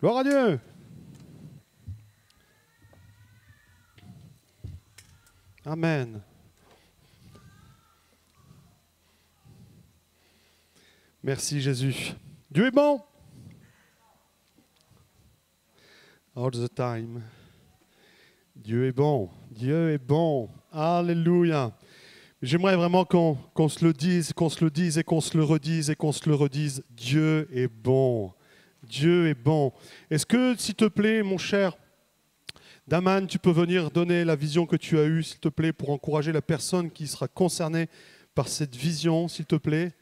Gloire à Dieu. Amen. Merci Jésus. Dieu est bon. All the time. Dieu est bon. Dieu est bon. Alléluia. J'aimerais vraiment qu'on se le dise, qu'on se le dise et qu'on se le redise et qu'on se le redise. Dieu est bon. Dieu est bon. Est-ce que, s'il te plaît, mon cher Daman, tu peux venir donner la vision que tu as eue, s'il te plaît, pour encourager la personne qui sera concernée par cette vision, s'il te plaît.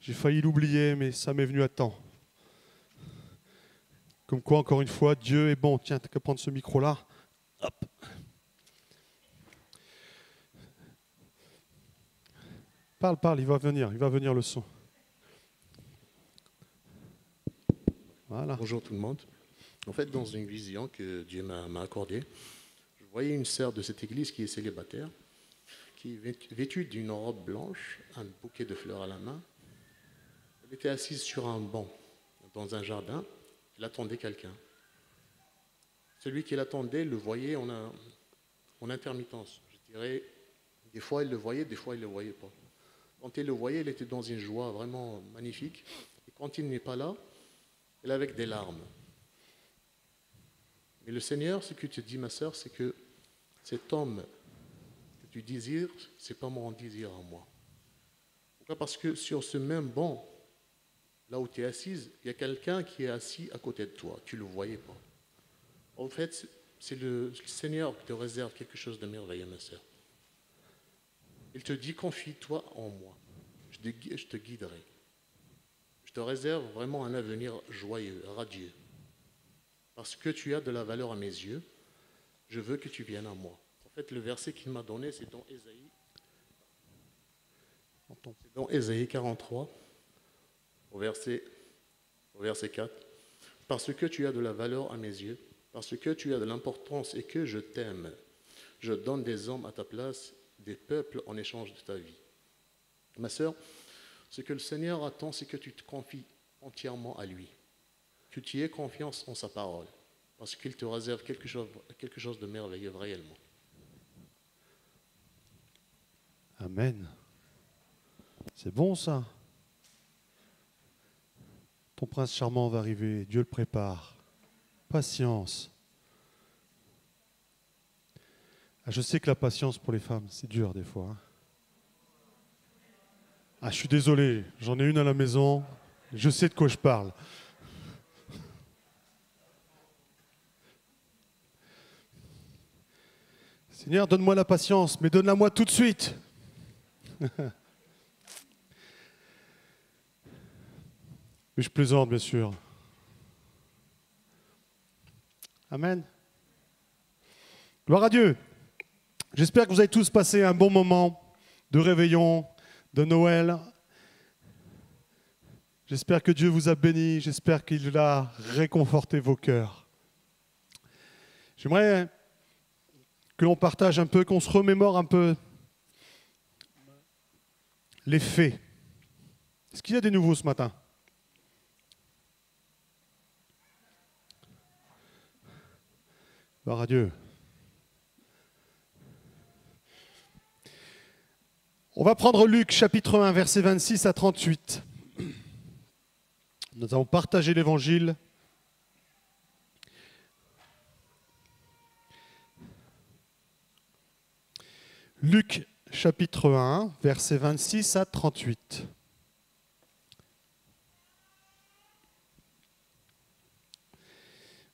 J'ai failli l'oublier, mais ça m'est venu à temps. Comme quoi, encore une fois, Dieu est bon. Tiens, tu n'as qu'à prendre ce micro-là. Hop. Parle, il va venir le son. Voilà. Bonjour tout le monde. En fait, dans une vision que Dieu m'a accordée, je voyais une sœur de cette église qui est célibataire, qui est vêtue d'une robe blanche, un bouquet de fleurs à la main. Elle était assise sur un banc dans un jardin. Elle attendait quelqu'un. Celui qui l'attendait le voyait en intermittence. Je dirais, des fois elle le voyait, des fois il ne le voyait pas. Quand elle le voyait, elle était dans une joie vraiment magnifique. Et quand il n'est pas là, elle est avec des larmes. Mais le Seigneur, ce que tu dis, ma sœur, c'est que cet homme que tu désires, ce n'est pas mon désir à moi. Pourquoi? Parce que sur ce même banc, là où tu es assise, il y a quelqu'un qui est assis à côté de toi. Tu ne le voyais pas. En fait, c'est le Seigneur qui te réserve quelque chose de merveilleux, ma sœur. Il te dit, confie-toi en moi. Je te guiderai. Je te réserve vraiment un avenir joyeux, radieux. Parce que tu as de la valeur à mes yeux, je veux que tu viennes à moi. En fait, le verset qu'il m'a donné, c'est dans Ésaïe 43, au verset 4. Parce que tu as de la valeur à mes yeux, parce que tu as de l'importance et que je t'aime, je donne des hommes à ta place, des peuples en échange de ta vie. Ma sœur, ce que le Seigneur attend, c'est que tu te confies entièrement à lui, que tu aies confiance en sa parole, parce qu'il te réserve quelque chose de merveilleux réellement. Amen. C'est bon ça. Ton prince charmant va arriver, Dieu le prépare. Patience. Ah, je sais que la patience pour les femmes, c'est dur des fois. Ah, je suis désolé, j'en ai une à la maison, je sais de quoi je parle. Seigneur, donne-moi la patience, mais donne-la moi tout de suite. Mais je plaisante, bien sûr. Amen. Gloire à Dieu. J'espère que vous avez tous passé un bon moment de réveillon, de Noël. J'espère que Dieu vous a béni. J'espère qu'il a réconforté vos cœurs. J'aimerais que l'on partage un peu, qu'on se remémore un peu les faits. Est-ce qu'il y a des nouveaux ce matin? Gloire à Dieu. On va prendre Luc chapitre 1, versets 26 à 38. Nous avons partagé l'évangile. Luc chapitre 1, versets 26 à 38.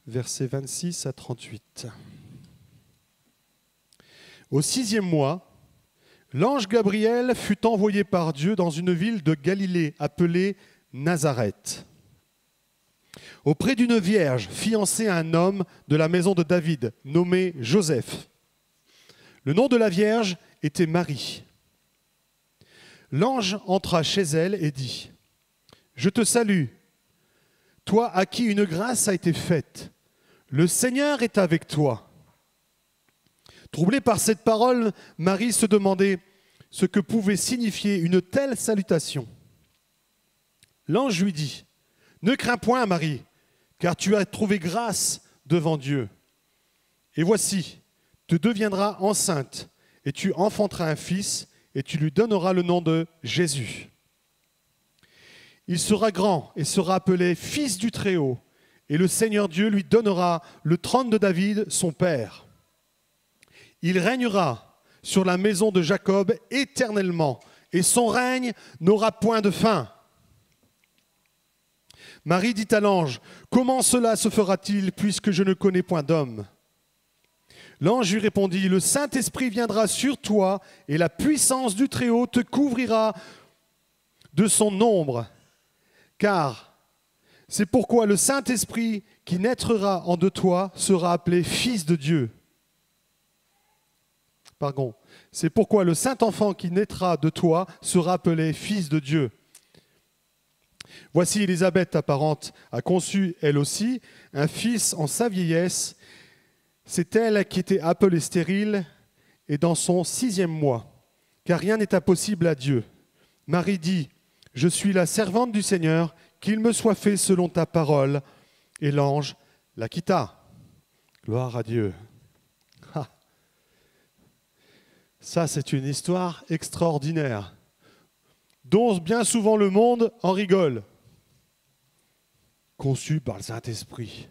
Versets 26 à 38. Au 6e mois, l'ange Gabriel fut envoyé par Dieu dans une ville de Galilée appelée Nazareth, auprès d'une vierge fiancée à un homme de la maison de David, nommé Joseph. Le nom de la vierge était Marie. L'ange entra chez elle et dit : « Je te salue, toi à qui une grâce a été faite. Le Seigneur est avec toi. » Troublée par cette parole, Marie se demandait ce que pouvait signifier une telle salutation. L'ange lui dit : « Ne crains point, Marie, car tu as trouvé grâce devant Dieu. Et voici, tu deviendras enceinte, et tu enfanteras un fils, et tu lui donneras le nom de Jésus. Il sera grand et sera appelé Fils du Très-Haut, et le Seigneur Dieu lui donnera le trône de David, son père. Il régnera sur la maison de Jacob éternellement, et son règne n'aura point de fin. Marie dit à l'ange, « Comment cela se fera-t-il, puisque je ne connais point d'homme ?» L'ange lui répondit, « Le Saint-Esprit viendra sur toi, et la puissance du Très-Haut te couvrira de son ombre. Car c'est pourquoi le Saint-Esprit qui naîtra en de toi sera appelé Fils de Dieu. » Pardon. C'est pourquoi le Saint-Enfant qui naîtra de toi sera appelé Fils de Dieu. Voici Élisabeth, ta parente, a conçu, elle aussi, un fils en sa vieillesse. C'est elle qui était appelée stérile et dans son 6e mois, car rien n'est impossible à Dieu. Marie dit, « Je suis la servante du Seigneur, qu'il me soit fait selon ta parole. » Et l'ange la quitta. Gloire à Dieu. Ah. Ça, c'est une histoire extraordinaire, dont bien souvent le monde en rigole. Conçu par le Saint-Esprit.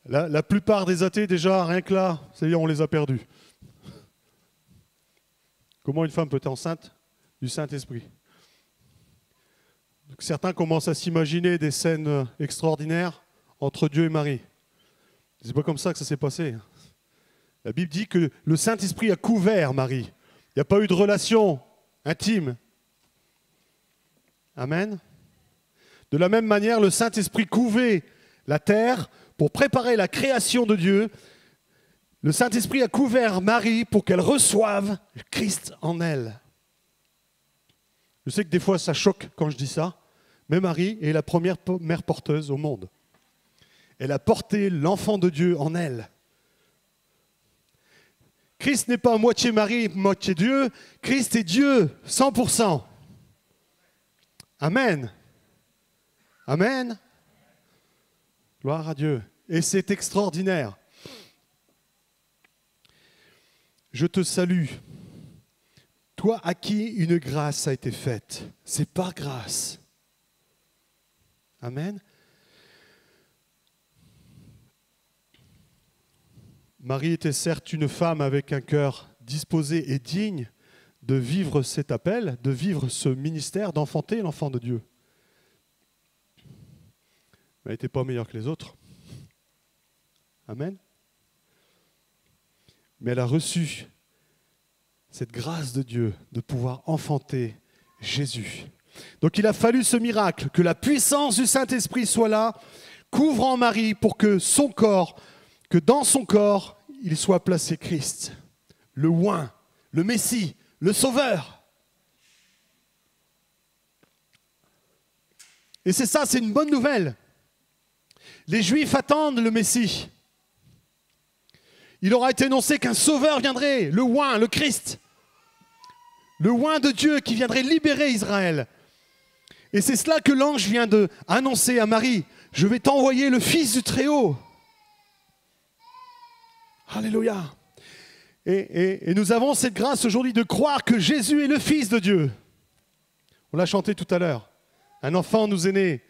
La plupart des athées, déjà, rien que là, c'est-à-dire on les a perdus. Comment une femme peut être enceinte du Saint-Esprit? Donc, certains commencent à s'imaginer des scènes extraordinaires entre Dieu et Marie. C'est pas comme ça que ça s'est passé. La Bible dit que le Saint-Esprit a couvert Marie. Il n'y a pas eu de relation intime. Amen. De la même manière, le Saint-Esprit couvait la terre pour préparer la création de Dieu. Le Saint-Esprit a couvert Marie pour qu'elle reçoive Christ en elle. Je sais que des fois ça choque quand je dis ça, mais Marie est la première mère porteuse au monde. Elle a porté l'enfant de Dieu en elle. Christ n'est pas moitié Marie, moitié Dieu. Christ est Dieu, 100%. Amen. Amen. Gloire à Dieu. Et c'est extraordinaire. Je te salue, toi à qui une grâce a été faite. C'est par grâce. Amen. Marie était certes une femme avec un cœur disposé et digne de vivre cet appel, de vivre ce ministère, d'enfanter l'enfant de Dieu. Mais elle n'était pas meilleure que les autres. Amen. Mais elle a reçu cette grâce de Dieu de pouvoir enfanter Jésus. Donc il a fallu ce miracle, que la puissance du Saint-Esprit soit là, couvrant Marie pour que son corps, que dans son corps, il soit placé Christ, le oint, le Messie, le Sauveur. Et c'est ça, c'est une bonne nouvelle. Les Juifs attendent le Messie. Il aura été annoncé qu'un Sauveur viendrait, le oint, le Christ. Le oint de Dieu qui viendrait libérer Israël. Et c'est cela que l'ange vient d'annoncer à Marie. Je vais t'envoyer le Fils du Très-Haut. Alléluia. Et nous avons cette grâce aujourd'hui de croire que Jésus est le Fils de Dieu. On l'a chanté tout à l'heure. Un enfant nous est né.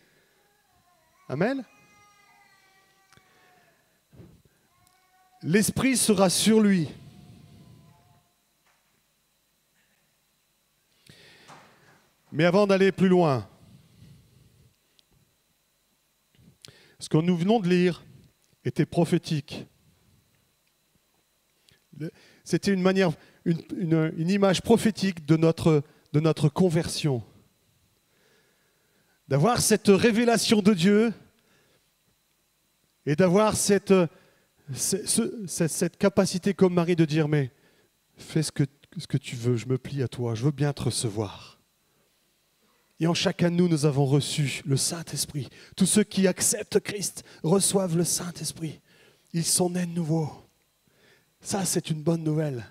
Amen. L'Esprit sera sur lui. Mais avant d'aller plus loin, ce que nous venons de lire était prophétique. C'était une manière, une image prophétique de notre conversion. D'avoir cette révélation de Dieu et d'avoir cette capacité comme Marie de dire, mais fais ce que tu veux, je me plie à toi, je veux bien te recevoir. Et en chacun de nous, nous avons reçu le Saint-Esprit. Tous ceux qui acceptent Christ reçoivent le Saint-Esprit. Ils sont nés de nouveau. Ça, c'est une bonne nouvelle.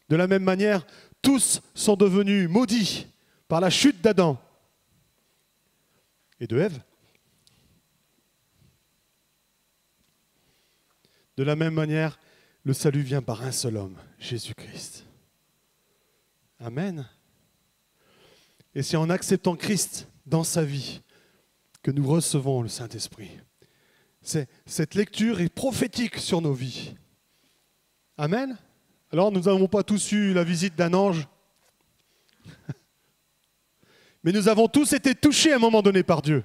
De la même manière, tous sont devenus maudits par la chute d'Adam. et de Ève. De la même manière, le salut vient par un seul homme, Jésus-Christ. Amen. Et c'est en acceptant Christ dans sa vie que nous recevons le Saint-Esprit. Cette lecture est prophétique sur nos vies. Amen. Alors, nous n'avons pas tous eu la visite d'un ange, mais nous avons tous été touchés à un moment donné par Dieu.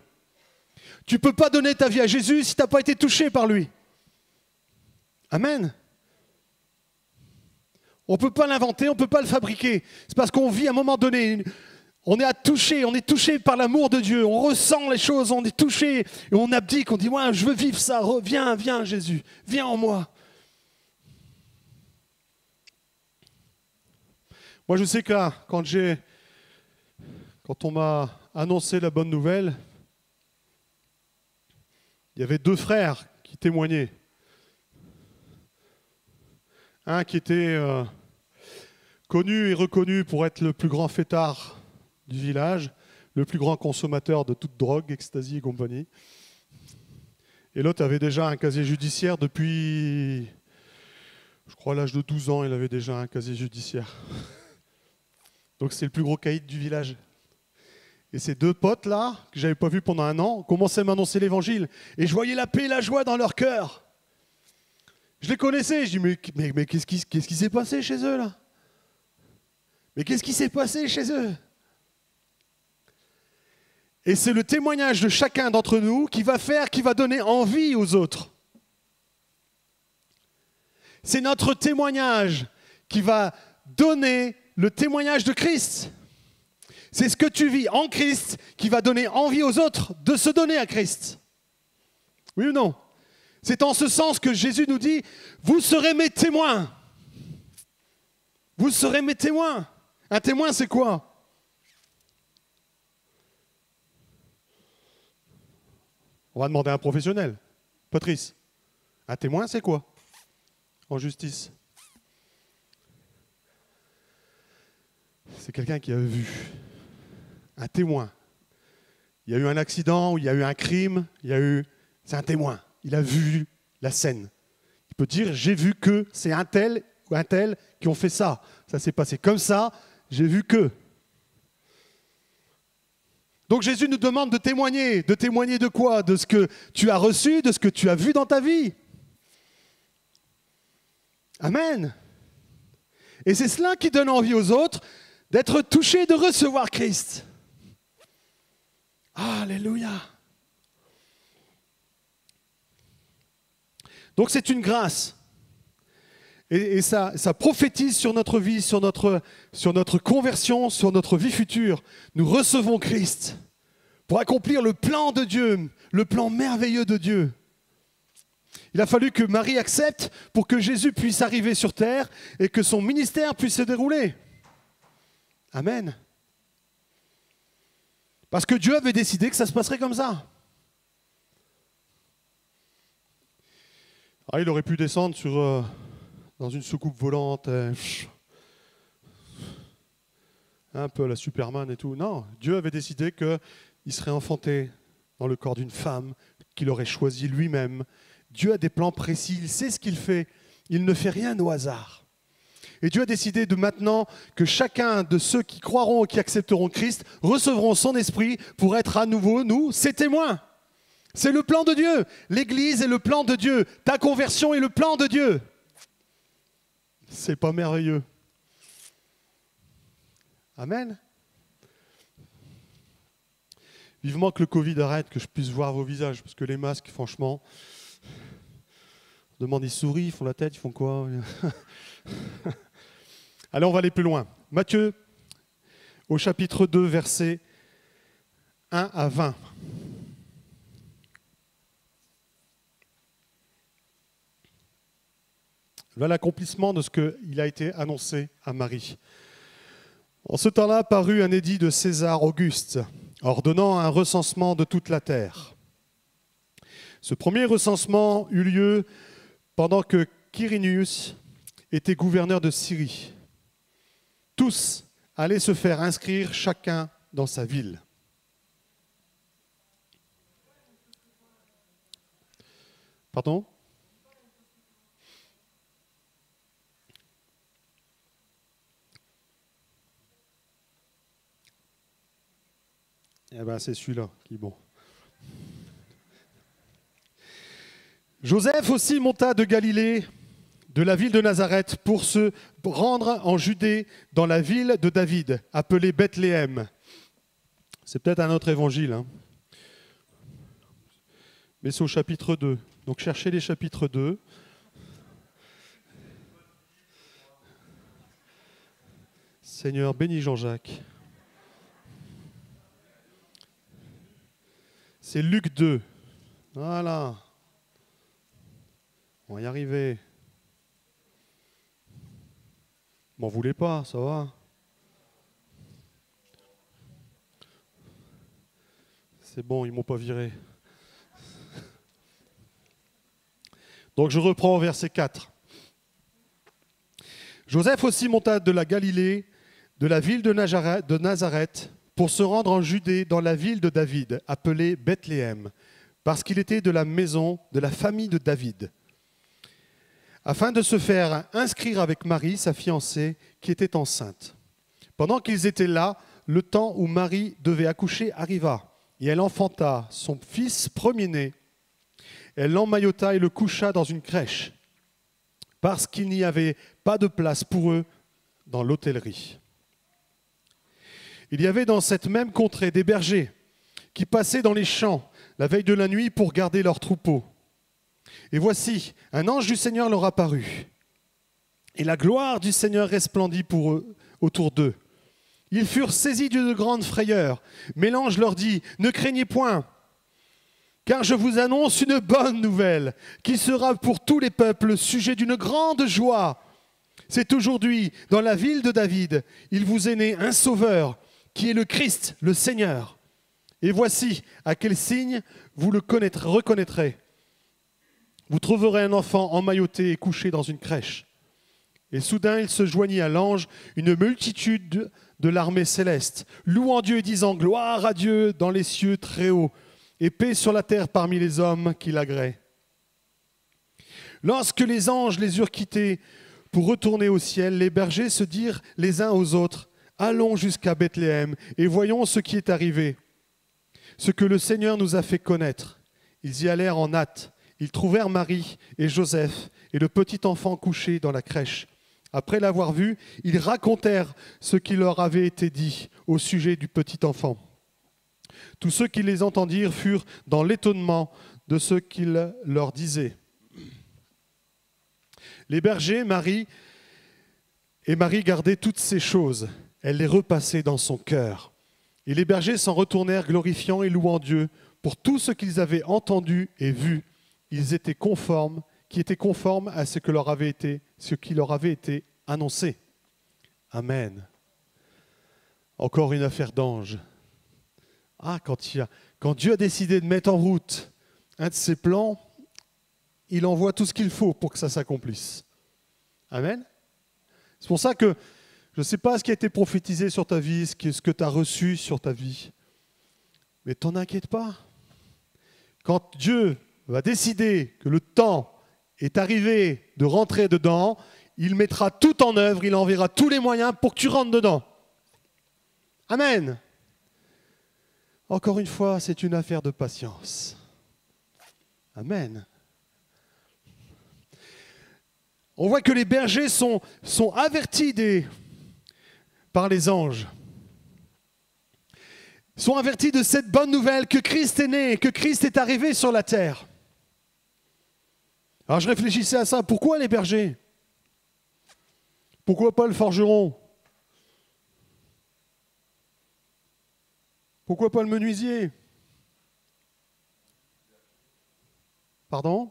Tu ne peux pas donner ta vie à Jésus si tu n'as pas été touché par lui. Amen. On ne peut pas l'inventer, on ne peut pas le fabriquer. C'est parce qu'on vit à un moment donné, on est touché par l'amour de Dieu, on ressent les choses, on est touché, et on abdique, on dit, ouais, je veux vivre ça, viens Jésus, viens en moi. Moi je sais que là, quand on m'a annoncé la bonne nouvelle, il y avait 2 frères qui témoignaient. Un qui était connu et reconnu pour être le plus grand fêtard du village, le plus grand consommateur de toute drogue, ecstasy et compagnie. Et l'autre avait déjà un casier judiciaire depuis, je crois, à l'âge de 12 ans, il avait déjà un casier judiciaire. Donc c'est le plus gros caïd du village. Et ces 2 potes-là, que je n'avais pas vus pendant un an, commençaient à m'annoncer l'évangile. Et je voyais la paix et la joie dans leur cœur. Je les connaissais, je dis, mais qu'est-ce qui s'est passé chez eux, là? Mais qu'est-ce qui s'est passé chez eux? Et c'est le témoignage de chacun d'entre nous qui va donner envie aux autres. C'est notre témoignage qui va donner le témoignage de Christ. C'est ce que tu vis en Christ qui va donner envie aux autres de se donner à Christ. Oui ou non? C'est en ce sens que Jésus nous dit, vous serez mes témoins. Vous serez mes témoins. Un témoin, c'est quoi? On va demander à un professionnel. Patrice, un témoin, c'est quoi en justice? C'est quelqu'un qui a vu. Un témoin. Il y a eu un accident, ou il y a eu un crime, c'est un témoin. Il a vu la scène. Il peut dire, j'ai vu que c'est un tel ou un tel qui ont fait ça. Ça s'est passé comme ça, j'ai vu que. Donc Jésus nous demande de témoigner. De témoigner de quoi? De ce que tu as reçu, de ce que tu as vu dans ta vie. Amen. Et c'est cela qui donne envie aux autres d'être touchés, de recevoir Christ. Alléluia. Donc c'est une grâce. Et ça prophétise sur notre vie, sur notre conversion, sur notre vie future. Nous recevons Christ pour accomplir le plan de Dieu, le plan merveilleux de Dieu. Il a fallu que Marie accepte pour que Jésus puisse arriver sur terre et que son ministère puisse se dérouler. Amen. Parce que Dieu avait décidé que ça se passerait comme ça. Il aurait pu descendre dans une soucoupe volante, un peu à la Superman et tout. Non, Dieu avait décidé qu'il serait enfanté dans le corps d'une femme qu'il aurait choisie lui-même. Dieu a des plans précis, il sait ce qu'il fait. Il ne fait rien au hasard. Et Dieu a décidé de maintenant que chacun de ceux qui croiront et qui accepteront Christ recevront son esprit pour être à nouveau, nous, ses témoins. C'est le plan de Dieu. L'Église est le plan de Dieu. Ta conversion est le plan de Dieu. C'est pas merveilleux? Amen. Vivement que le Covid arrête, que je puisse voir vos visages, parce que les masques, franchement, on demande, ils sourient, ils font la tête, ils font quoi? Allez, on va aller plus loin. Matthieu, au chapitre 2, versets 1 à 20. Voilà l'accomplissement de ce qu'il a été annoncé à Marie. En ce temps-là, parut un édit de César Auguste, ordonnant un recensement de toute la terre. Ce premier recensement eut lieu pendant que Quirinius était gouverneur de Syrie. Tous allaient se faire inscrire chacun dans sa ville. Pardon? Eh bien, c'est celui-là qui est bon. Joseph aussi monta de Galilée, de la ville de Nazareth, pour se rendre en Judée, dans la ville de David, appelée Bethléem. C'est peut-être un autre évangile, hein. Mais c'est au chapitre 2. Donc cherchez les chapitres 2. Seigneur, bénis Jean-Jacques. C'est Luc 2. Voilà. On va y arriver. M'en voulez pas, ça va. C'est bon, ils m'ont pas viré. Donc je reprends au verset 4. Joseph aussi monta de la Galilée, de la ville de Nazareth, pour se rendre en Judée, dans la ville de David, appelée Bethléem, parce qu'il était de la maison, de la famille de David, afin de se faire inscrire avec Marie, sa fiancée, qui était enceinte. Pendant qu'ils étaient là, le temps où Marie devait accoucher arriva, et elle enfanta son fils premier-né. Elle l'emmaillota et le coucha dans une crèche, parce qu'il n'y avait pas de place pour eux dans l'hôtellerie. Il y avait dans cette même contrée des bergers qui passaient dans les champs la veille de la nuit pour garder leurs troupeaux. Et voici, un ange du Seigneur leur apparut, et la gloire du Seigneur resplendit pour eux, autour d'eux. Ils furent saisis d'une grande frayeur, mais l'ange leur dit, « Ne craignez point, car je vous annonce une bonne nouvelle, qui sera pour tous les peuples sujet d'une grande joie. C'est aujourd'hui, dans la ville de David, il vous est né un sauveur, qui est le Christ, le Seigneur. Et voici à quel signe vous le reconnaîtrez. Vous trouverez un enfant emmailloté et couché dans une crèche. » Et soudain, il se joignit à l'ange une multitude de l'armée céleste, louant Dieu et disant « Gloire à Dieu dans les cieux très hauts, et paix sur la terre parmi les hommes qui l'agréent. » Lorsque les anges les eurent quittés pour retourner au ciel, les bergers se dirent les uns aux autres, « Allons jusqu'à Bethléem et voyons ce qui est arrivé, ce que le Seigneur nous a fait connaître. » Ils y allèrent en hâte. Ils trouvèrent Marie et Joseph et le petit enfant couché dans la crèche. Après l'avoir vu, ils racontèrent ce qui leur avait été dit au sujet du petit enfant. Tous ceux qui les entendirent furent dans l'étonnement de ce qu'il leur disait. Les bergers, Marie gardaient toutes ces choses. Elle les repassait dans son cœur. Et les bergers s'en retournèrent glorifiant et louant Dieu pour tout ce qu'ils avaient entendu et vu. Ils étaient conformes à ce qui leur avait été annoncé. Amen. Encore une affaire d'ange. Ah, quand Dieu a décidé de mettre en route un de ses plans, il envoie tout ce qu'il faut pour que ça s'accomplisse. Amen. C'est pour ça que je ne sais pas ce qui a été prophétisé sur ta vie, ce que tu as reçu sur ta vie, mais t'en inquiète pas. Quand Dieu va décider que le temps est arrivé de rentrer dedans, il mettra tout en œuvre, il enverra tous les moyens pour que tu rentres dedans. Amen. Encore une fois, c'est une affaire de patience. Amen. On voit que les bergers sont avertis par les anges. Ils sont avertis de cette bonne nouvelle que Christ est né, que Christ est arrivé sur la terre. Alors je réfléchissais à ça. Pourquoi les bergers? Pourquoi pas le forgeron? Pourquoi pas le menuisier? Pardon?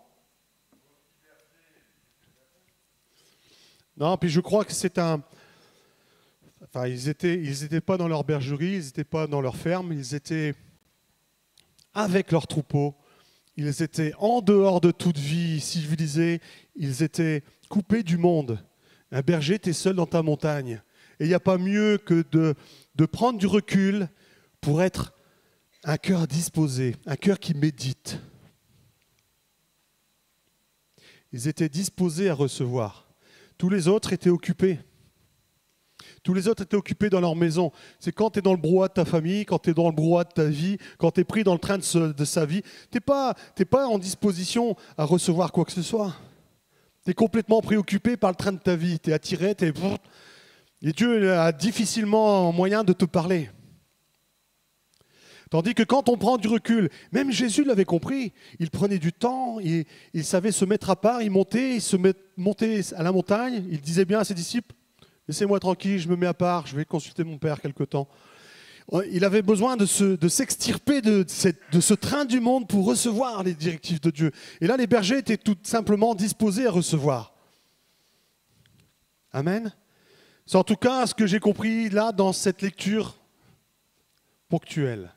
Non, puis je crois que c'est un... Enfin, ils étaient pas dans leur bergerie, ils n'étaient pas dans leur ferme, ils étaient avec leurs troupeaux, ils étaient en dehors de toute vie civilisée, ils étaient coupés du monde. Un berger, tu es seul dans ta montagne. Et il n'y a pas mieux que de prendre du recul pour être un cœur disposé, un cœur qui médite. ils étaient disposés à recevoir. Tous les autres étaient occupés. Tous les autres étaient occupés dans leur maison. C'est quand tu es dans le brouhaha de ta famille, quand tu es dans le brouhaha de ta vie, quand tu es pris dans le train de sa vie, tu n'es pas en disposition à recevoir quoi que ce soit. Tu es complètement préoccupé par le train de ta vie. Tu es attiré, et Dieu a difficilement moyen de te parler. Tandis que quand on prend du recul, même Jésus l'avait compris, il prenait du temps, il savait se mettre à part, il montait à la montagne, il disait bien à ses disciples, laissez-moi tranquille, je me mets à part, je vais consulter mon Père quelque temps. Il avait besoin de s'extirper de ce train du monde pour recevoir les directives de Dieu. Et là, les bergers étaient tout simplement disposés à recevoir. Amen. C'est en tout cas ce que j'ai compris là dans cette lecture ponctuelle.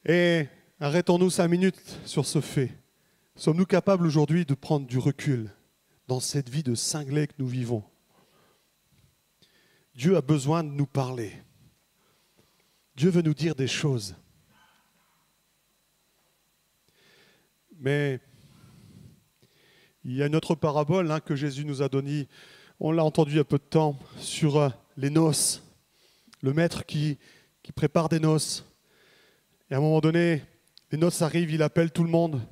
Et arrêtons-nous 5 minutes sur ce fait. Sommes-nous capables aujourd'hui de prendre du recul dans cette vie de cinglé que nous vivons? Dieu a besoin de nous parler. Dieu veut nous dire des choses. Mais il y a une autre parabole que Jésus nous a donnée, on l'a entendu il y a peu de temps, sur les noces. Le maître qui prépare des noces. Et à un moment donné, les noces arrivent, il appelle tout le monde.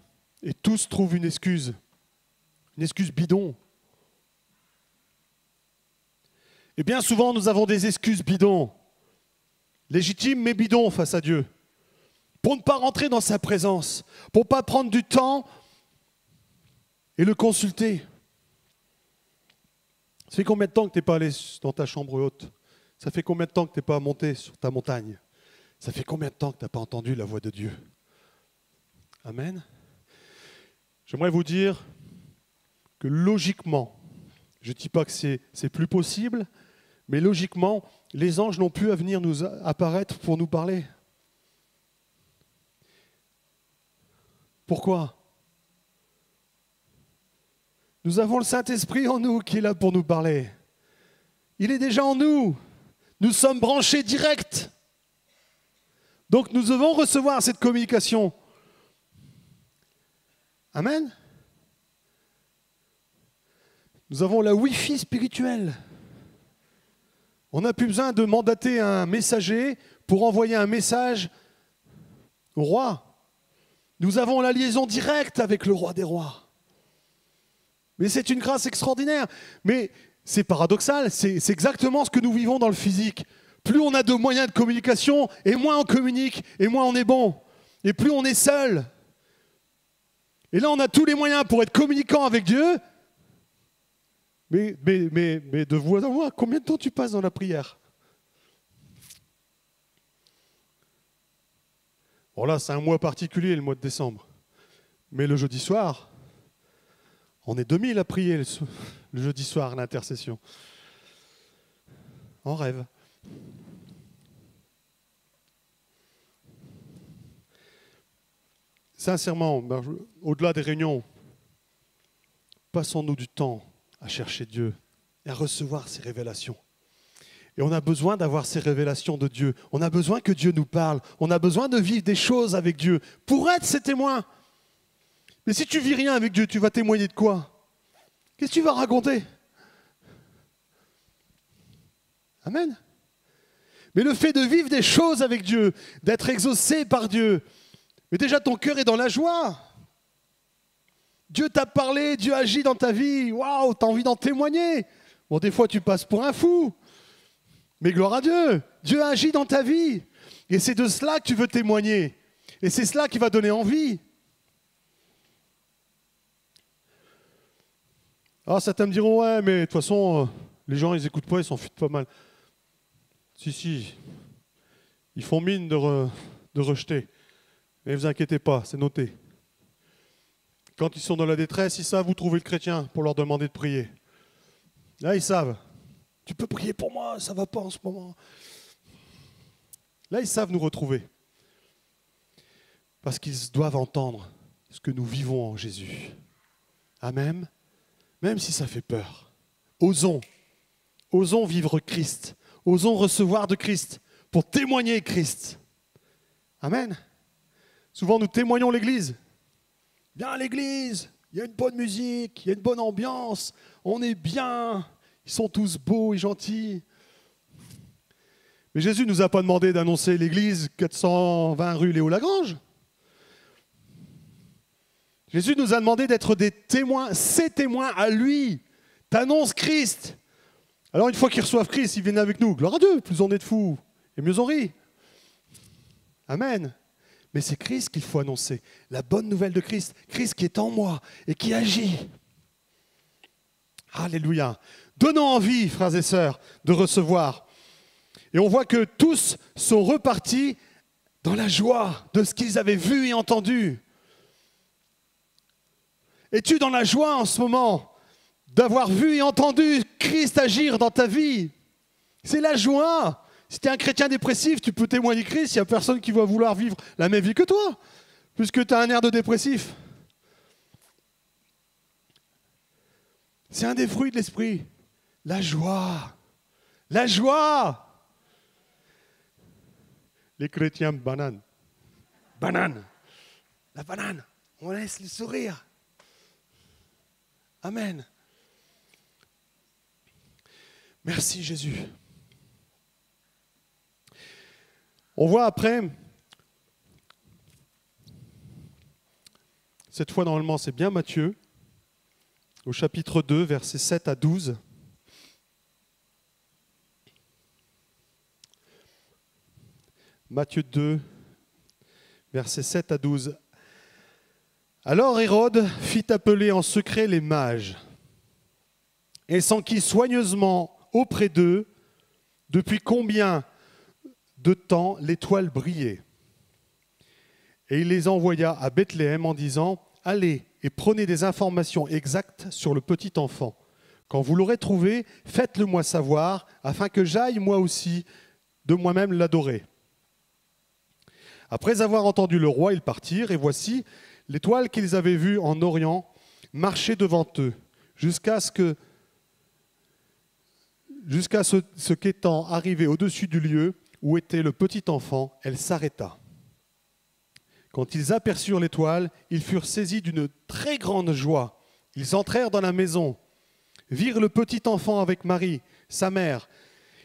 Et tous trouvent une excuse bidon. Et bien souvent, nous avons des excuses bidons, légitimes mais bidons face à Dieu, pour ne pas rentrer dans sa présence, pour ne pas prendre du temps et le consulter. Ça fait combien de temps que tu n'es pas allé dans ta chambre haute? Ça fait combien de temps que tu n'es pas monté sur ta montagne? Ça fait combien de temps que tu n'as pas entendu la voix de Dieu? Amen. J'aimerais vous dire que logiquement, je ne dis pas que c'est plus possible, mais logiquement, les anges n'ont plus à venir nous apparaître pour nous parler. Pourquoi? Nous avons le Saint-Esprit en nous qui est là pour nous parler. Il est déjà en nous. Nous sommes branchés direct. Donc nous devons recevoir cette communication. Amen. Nous avons la Wi-Fi spirituelle. On n'a plus besoin de mandater un messager pour envoyer un message au roi. Nous avons la liaison directe avec le roi des rois. Mais c'est une grâce extraordinaire. Mais c'est paradoxal, c'est exactement ce que nous vivons dans le physique. Plus on a de moyens de communication, et moins on communique, et moins on est bon. Et plus on est seul. Et là, on a tous les moyens pour être communicant avec Dieu. Mais de voix en voix, combien de temps tu passes dans la prière? Bon là, c'est un mois particulier, le mois de décembre. Mais le jeudi soir, on est 2000 à prier le jeudi soir à l'intercession. En rêve. Sincèrement, au-delà des réunions, passons-nous du temps à chercher Dieu et à recevoir ses révélations. Et on a besoin d'avoir ces révélations de Dieu. On a besoin que Dieu nous parle. On a besoin de vivre des choses avec Dieu pour être ses témoins. Mais si tu vis rien avec Dieu, tu vas témoigner de quoi? Qu'est-ce que tu vas raconter? Amen. Mais le fait de vivre des choses avec Dieu, d'être exaucé par Dieu, mais déjà ton cœur est dans la joie. Dieu t'a parlé, Dieu agit dans ta vie. Waouh, tu as envie d'en témoigner. Bon, des fois tu passes pour un fou. Mais gloire à Dieu, Dieu agit dans ta vie. Et c'est de cela que tu veux témoigner. Et c'est cela qui va donner envie. Alors certains me diront, ouais, mais de toute façon, les gens, ils n'écoutent pas, ils s'en foutent pas mal. Si, ils font mine de rejeter. Mais ne vous inquiétez pas, c'est noté. Quand ils sont dans la détresse, ils savent où trouver le chrétien pour leur demander de prier. Là, ils savent. Tu peux prier pour moi, ça ne va pas en ce moment. Là, ils savent nous retrouver. Parce qu'ils doivent entendre ce que nous vivons en Jésus. Amen. Même si ça fait peur. Osons vivre Christ. Osons recevoir de Christ pour témoigner Christ. Amen. Souvent, nous témoignons l'Église, Viens à l'église, il y a une bonne musique, il y a une bonne ambiance, on est bien, ils sont tous beaux et gentils. Mais Jésus ne nous a pas demandé d'annoncer l'église 420 rue Léo-Lagrange. Jésus nous a demandé d'être des témoins, ses témoins à lui. T'annonces Christ. Alors une fois qu'ils reçoivent Christ, ils viennent avec nous. Gloire à Dieu, plus on est de fous, et mieux on rit. Amen. Mais c'est Christ qu'il faut annoncer. La bonne nouvelle de Christ. Christ qui est en moi et qui agit. Alléluia. Donnons envie, frères et sœurs, de recevoir. Et on voit que tous sont repartis dans la joie de ce qu'ils avaient vu et entendu. Es-tu dans la joie en ce moment d'avoir vu et entendu Christ agir dans ta vie? C'est la joie. Si tu es un chrétien dépressif, tu peux témoigner Christ, il n'y a personne qui va vouloir vivre la même vie que toi, puisque tu as un air de dépressif. C'est un des fruits de l'esprit. La joie. La joie. Les chrétiens, banane. Banane. La banane. On laisse le sourire. Amen. Merci Jésus. On voit après, cette fois normalement c'est bien Matthieu, au chapitre 2, versets 7 à 12. Matthieu 2, versets 7 à 12. Alors Hérode fit appeler en secret les mages et s'enquit soigneusement auprès d'eux depuis combien de temps l'étoile brillait. Et il les envoya à Bethléem en disant « Allez et prenez des informations exactes sur le petit enfant. Quand vous l'aurez trouvé, faites-le moi savoir, afin que j'aille moi aussi de moi-même l'adorer. » Après avoir entendu le roi, ils partirent, et voici, l'étoile qu'ils avaient vue en Orient marchait devant eux, jusqu'à ce qu'étant arrivée au-dessus du lieu où était le petit enfant, elle s'arrêta. Quand ils aperçurent l'étoile, ils furent saisis d'une très grande joie. Ils entrèrent dans la maison, virent le petit enfant avec Marie, sa mère.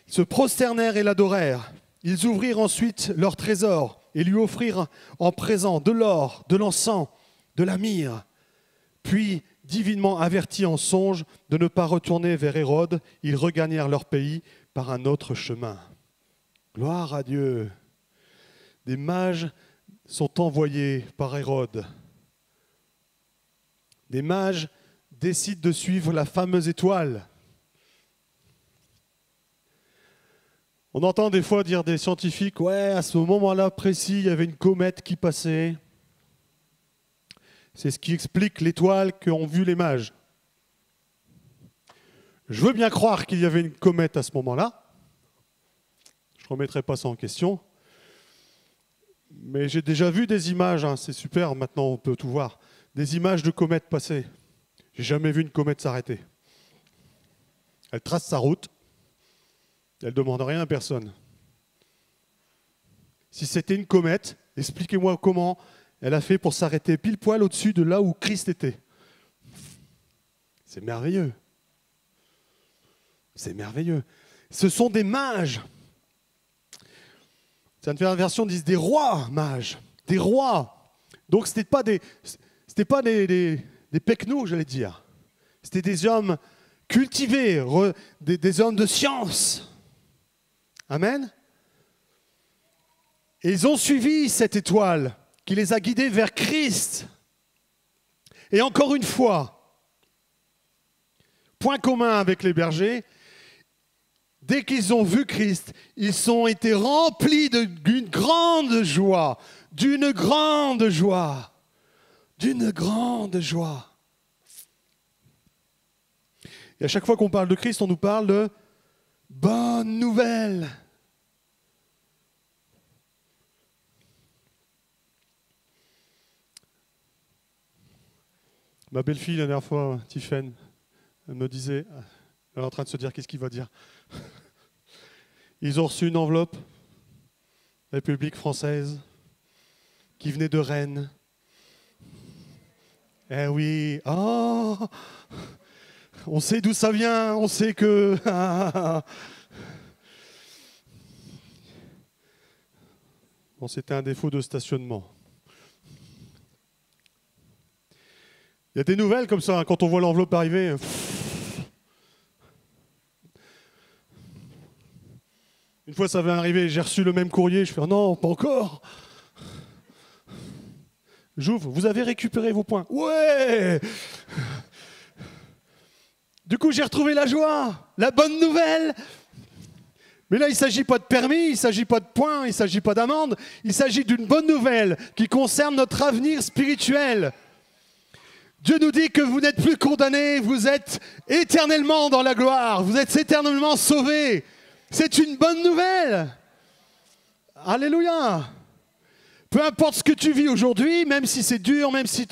Ils se prosternèrent et l'adorèrent. Ils ouvrirent ensuite leur trésor et lui offrirent en présent de l'or, de l'encens, de la myrrhe. Puis, divinement avertis en songe de ne pas retourner vers Hérode, ils regagnèrent leur pays par un autre chemin. Gloire à Dieu. Des mages sont envoyés par Hérode. Des mages décident de suivre la fameuse étoile. On entend des fois dire des scientifiques, ouais, à ce moment-là précis, il y avait une comète qui passait. C'est ce qui explique l'étoile qu'ont vue les mages. Je veux bien croire qu'il y avait une comète à ce moment-là. Je ne remettrai pas ça en question. Mais j'ai déjà vu des images, hein, c'est super, maintenant on peut tout voir. Des images de comètes passer. J'ai jamais vu une comète s'arrêter. Elle trace sa route. Elle ne demande rien à personne. Si c'était une comète, expliquez-moi comment elle a fait pour s'arrêter pile poil au-dessus de là où Christ était. C'est merveilleux. C'est merveilleux. Ce sont des mages. Certaines versions disent des rois mages. Des rois. Donc ce n'était pas des pecnos, j'allais dire. C'était des hommes cultivés, des hommes de science. Amen. Et ils ont suivi cette étoile qui les a guidés vers Christ. Et encore une fois, point commun avec les bergers, dès qu'ils ont vu Christ, ils ont été remplis d'une grande joie, d'une grande joie, d'une grande joie. Et à chaque fois qu'on parle de Christ, on nous parle de bonne nouvelle. Ma belle-fille, la dernière fois, Tiffaine, elle me disait, elle est en train de se dire qu'est-ce qu'il va dire. Ils ont reçu une enveloppe, République française, qui venait de Rennes. Eh oui, oh, on sait d'où ça vient, on sait que... Bon, c'était un défaut de stationnement. Il y a des nouvelles comme ça, hein, quand on voit l'enveloppe arriver. Une fois ça va arriver, j'ai reçu le même courrier, je fais non, pas encore. J'ouvre, vous avez récupéré vos points. Ouais. Du coup, j'ai retrouvé la joie, la bonne nouvelle. Mais là, il ne s'agit pas de permis, il ne s'agit pas de points, il ne s'agit pas d'amende. Il s'agit d'une bonne nouvelle qui concerne notre avenir spirituel. Dieu nous dit que vous n'êtes plus condamnés, vous êtes éternellement dans la gloire, vous êtes éternellement sauvés. C'est une bonne nouvelle. Alléluia. Peu importe ce que tu vis aujourd'hui, même si c'est dur, même si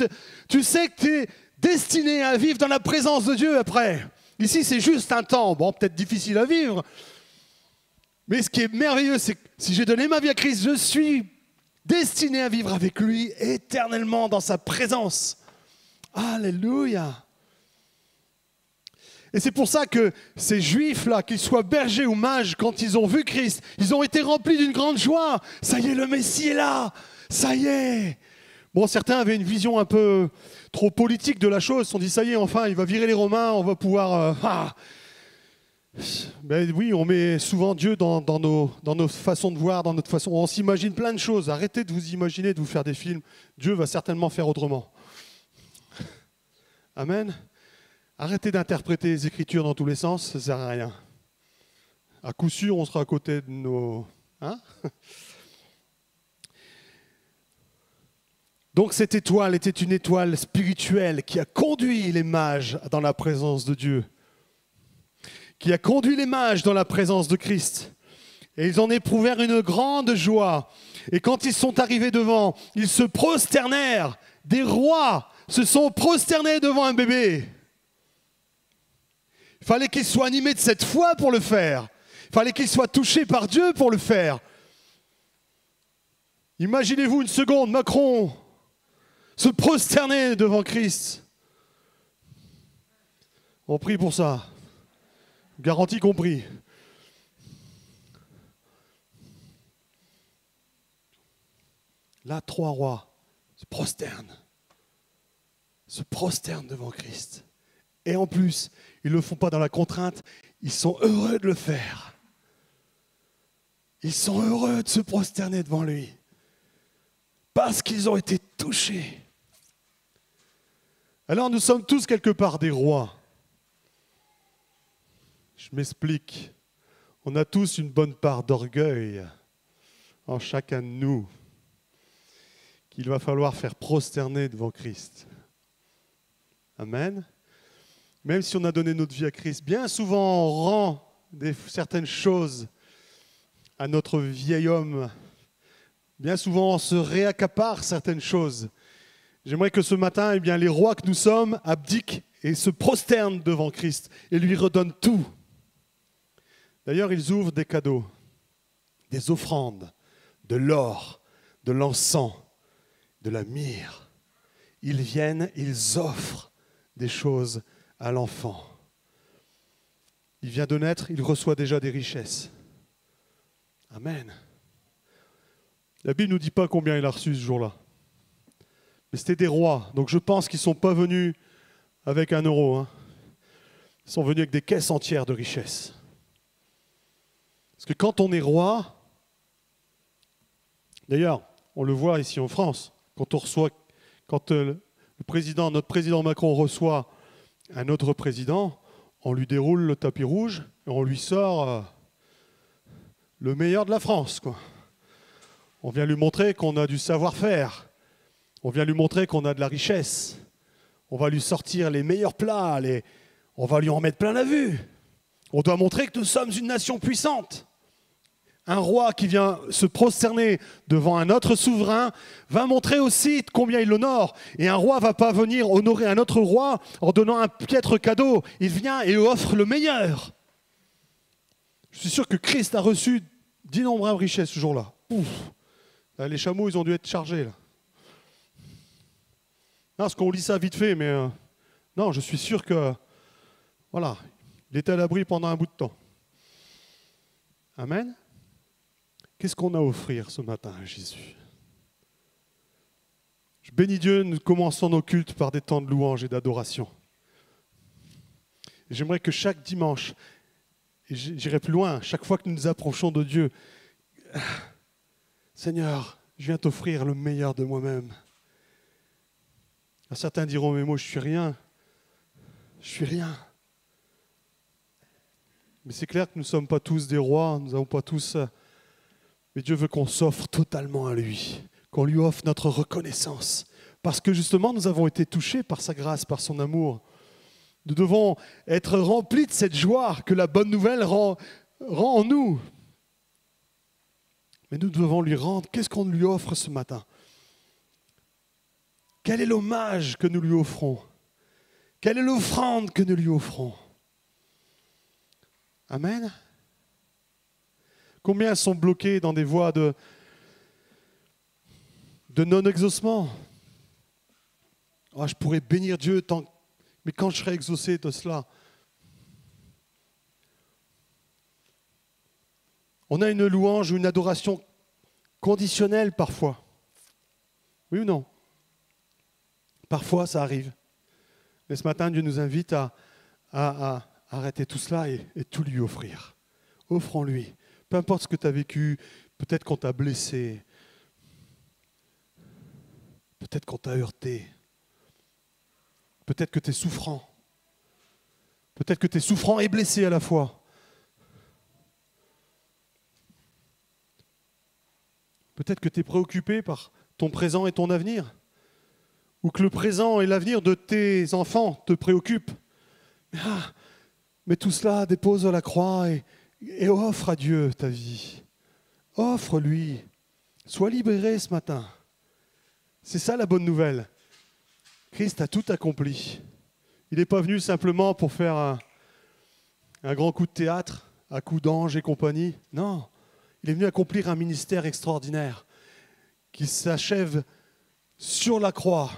tu sais que tu es destiné à vivre dans la présence de Dieu après. Ici, c'est juste un temps, bon, peut-être difficile à vivre. Mais ce qui est merveilleux, c'est que si j'ai donné ma vie à Christ, je suis destiné à vivre avec lui éternellement dans sa présence. Alléluia. Et c'est pour ça que ces Juifs-là, qu'ils soient bergers ou mages, quand ils ont vu Christ, ils ont été remplis d'une grande joie. Ça y est, le Messie est là. Ça y est. Bon, certains avaient une vision un peu trop politique de la chose. Ils se sont dit, ça y est, enfin, il va virer les Romains, on va pouvoir... Ben oui, on met souvent Dieu dans nos façons de voir, dans notre façon... On s'imagine plein de choses. Arrêtez de vous imaginer, de vous faire des films. Dieu va certainement faire autrement. Amen. Arrêtez d'interpréter les Écritures dans tous les sens, ça ne sert à rien. À coup sûr, on sera à côté de nos... Hein? Donc cette étoile était une étoile spirituelle qui a conduit les mages dans la présence de Dieu, qui a conduit les mages dans la présence de Christ. Et ils en éprouvèrent une grande joie. Et quand ils sont arrivés devant, ils se prosternèrent. Des rois se sont prosternés devant un bébé. Il fallait qu'ils soient animés de cette foi pour le faire. Il fallait qu'ils soient touchés par Dieu pour le faire. Imaginez-vous une seconde, Macron se prosterner devant Christ. On prie pour ça. Garantie compris. Là, 3 rois se prosternent devant Christ. Et en plus, ils ne le font pas dans la contrainte, ils sont heureux de le faire. Ils sont heureux de se prosterner devant lui. Parce qu'ils ont été touchés. Alors nous sommes tous quelque part des rois. Je m'explique. On a tous une bonne part d'orgueil en chacun de nous qu'il va falloir faire prosterner devant Christ. Amen. Même si on a donné notre vie à Christ, bien souvent on rend certaines choses à notre vieil homme. Bien souvent on se réaccapare certaines choses. J'aimerais que ce matin, les rois que nous sommes abdiquent et se prosternent devant Christ et lui redonnent tout. D'ailleurs, ils ouvrent des cadeaux, des offrandes, de l'or, de l'encens, de la myrrhe. Ils viennent, ils offrent des choses à l'enfant. Il vient de naître, il reçoit déjà des richesses. Amen. La Bible ne nous dit pas combien il a reçu ce jour-là. Mais c'était des rois, donc je pense qu'ils ne sont pas venus avec 1 euro. Hein. Ils sont venus avec des caisses entières de richesses. Parce que quand on est roi, d'ailleurs, on le voit ici en France, quand notre président Macron reçoit un autre président, on lui déroule le tapis rouge et on lui sort le meilleur de la France, quoi. On vient lui montrer qu'on a du savoir-faire. On vient lui montrer qu'on a de la richesse. On va lui sortir les meilleurs plats. On va lui en mettre plein la vue. On doit montrer que nous sommes une nation puissante. Un roi qui vient se prosterner devant un autre souverain va montrer aussi combien il l'honore. Et un roi ne va pas venir honorer un autre roi en donnant un piètre cadeau. Il vient et offre le meilleur. Je suis sûr que Christ a reçu d'innombrables richesses ce jour-là. Ouf. Là, les chameaux, ils ont dû être chargés. Là. Parce qu'on lit ça vite fait, mais non, je suis sûr que, voilà, il était à l'abri pendant un bout de temps. Amen. Qu'est-ce qu'on a à offrir ce matin à Jésus? Je bénis Dieu, nous commençons nos cultes par des temps de louange et d'adoration. Et j'aimerais que chaque dimanche, et j'irai plus loin, chaque fois que nous nous approchons de Dieu, Seigneur, je viens t'offrir le meilleur de moi-même. Certains diront, mais moi je suis rien. Je suis rien. Mais c'est clair que nous ne sommes pas tous des rois, nous n'avons pas tous... Mais Dieu veut qu'on s'offre totalement à lui, qu'on lui offre notre reconnaissance. Parce que justement, nous avons été touchés par sa grâce, par son amour. Nous devons être remplis de cette joie que la bonne nouvelle rend en nous. Mais nous devons lui rendre. Qu'est-ce qu'on lui offre ce matin? Quel est l'hommage que nous lui offrons? Quelle est l'offrande que nous lui offrons? Amen. Combien sont bloqués dans des voies de non-exaucement? Oh, je pourrais bénir Dieu, mais quand je serai exaucé de cela? On a une louange ou une adoration conditionnelle parfois. Oui ou non? Parfois, ça arrive. Mais ce matin, Dieu nous invite à arrêter tout cela et tout lui offrir. Offrons-lui. Peu importe ce que tu as vécu, peut-être qu'on t'a blessé, peut-être qu'on t'a heurté, peut-être que tu es souffrant, peut-être que tu es souffrant et blessé à la fois. Peut-être que tu es préoccupé par ton présent et ton avenir, ou que le présent et l'avenir de tes enfants te préoccupent. Mais tout cela, dépose à la croix et offre à Dieu ta vie. Offre-lui. Sois libéré ce matin. C'est ça la bonne nouvelle. Christ a tout accompli. Il n'est pas venu simplement pour faire un grand coup de théâtre, à coups d'ange et compagnie. Non, il est venu accomplir un ministère extraordinaire qui s'achève sur la croix.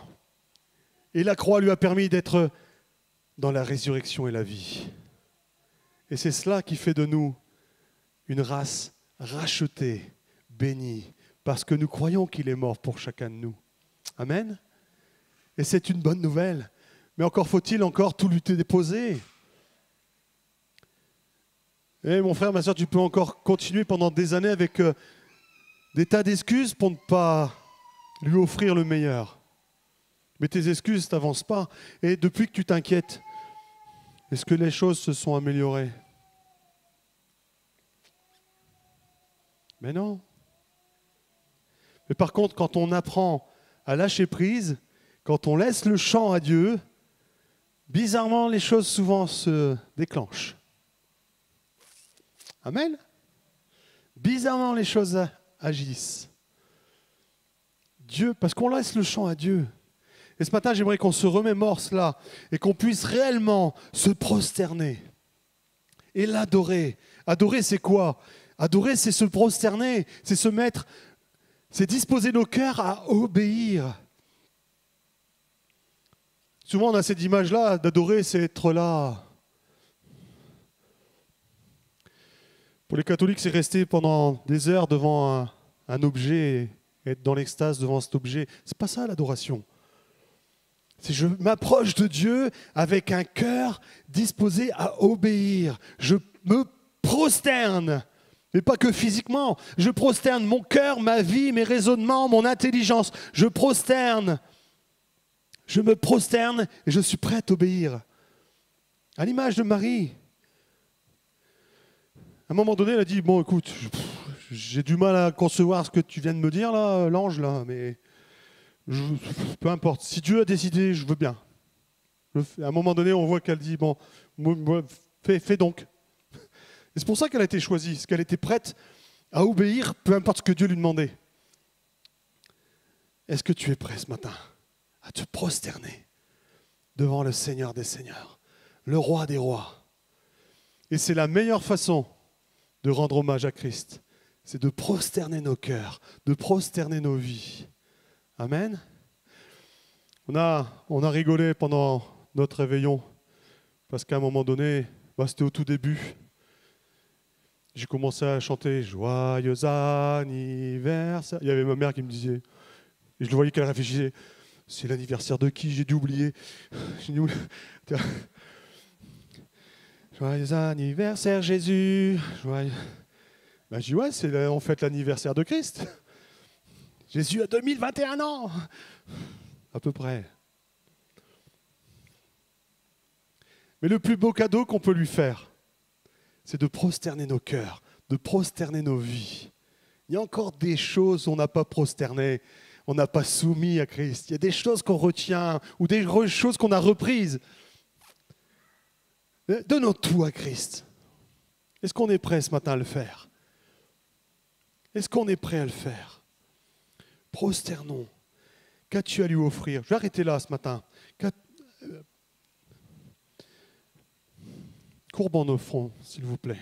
Et la croix lui a permis d'être dans la résurrection et la vie. Et c'est cela qui fait de nous une race rachetée, bénie, parce que nous croyons qu'il est mort pour chacun de nous. Amen. Et c'est une bonne nouvelle. Mais encore faut-il tout lui déposer. Et mon frère, ma soeur, tu peux encore continuer pendant des années avec des tas d'excuses pour ne pas lui offrir le meilleur. Mais tes excuses, tu n'avances pas. Et depuis que tu t'inquiètes, est-ce que les choses se sont améliorées? Mais non. Mais par contre, quand on apprend à lâcher prise, quand on laisse le champ à Dieu, bizarrement, les choses souvent se déclenchent. Amen. Bizarrement, les choses agissent. Dieu, parce qu'on laisse le champ à Dieu. Et ce matin, j'aimerais qu'on se remémore cela et qu'on puisse réellement se prosterner et l'adorer. Adorer, c'est quoi? Adorer, c'est se prosterner, c'est se mettre, c'est disposer nos cœurs à obéir. Souvent, on a cette image-là, d'adorer, c'est être là. Pour les catholiques, c'est rester pendant des heures devant un objet, être dans l'extase devant cet objet. C'est pas ça l'adoration. C'est je m'approche de Dieu avec un cœur disposé à obéir. Je me prosterne, mais pas que physiquement. Je prosterne mon cœur, ma vie, mes raisonnements, mon intelligence. Je prosterne. Je me prosterne et je suis prêt à obéir. À l'image de Marie. À un moment donné, elle a dit, bon écoute, j'ai du mal à concevoir ce que tu viens de me dire là, l'ange là, mais peu importe. Si Dieu a décidé, je veux bien. À un moment donné, on voit qu'elle dit, bon, fais donc. Et c'est pour ça qu'elle a été choisie, parce qu'elle était prête à obéir, peu importe ce que Dieu lui demandait. Est-ce que tu es prêt ce matin à te prosterner devant le Seigneur des Seigneurs, le Roi des Rois? Et c'est la meilleure façon de rendre hommage à Christ, c'est de prosterner nos cœurs, de prosterner nos vies. Amen. On a rigolé pendant notre réveillon, parce qu'à un moment donné, c'était au tout début, j'ai commencé à chanter « Joyeux anniversaire ». Il y avait ma mère qui me disait, et je le voyais qu'elle réfléchissait, « C'est l'anniversaire de qui? J'ai dû oublier. » Joyeux anniversaire Jésus. Joyeux... je dis ouais, c'est en fait l'anniversaire de Christ. Jésus a 2021 ans. À peu près. Mais le plus beau cadeau qu'on peut lui faire, c'est de prosterner nos cœurs, de prosterner nos vies. Il y a encore des choses où on n'a pas prosterné, on n'a pas soumis à Christ. Il y a des choses qu'on retient ou des choses qu'on a reprises. Donnons tout à Christ. Est-ce qu'on est prêt ce matin à le faire? Est-ce qu'on est prêt à le faire? Prosternons. Qu'as-tu à lui offrir? Je vais arrêter là ce matin. Courbons nos fronts, s'il vous plaît.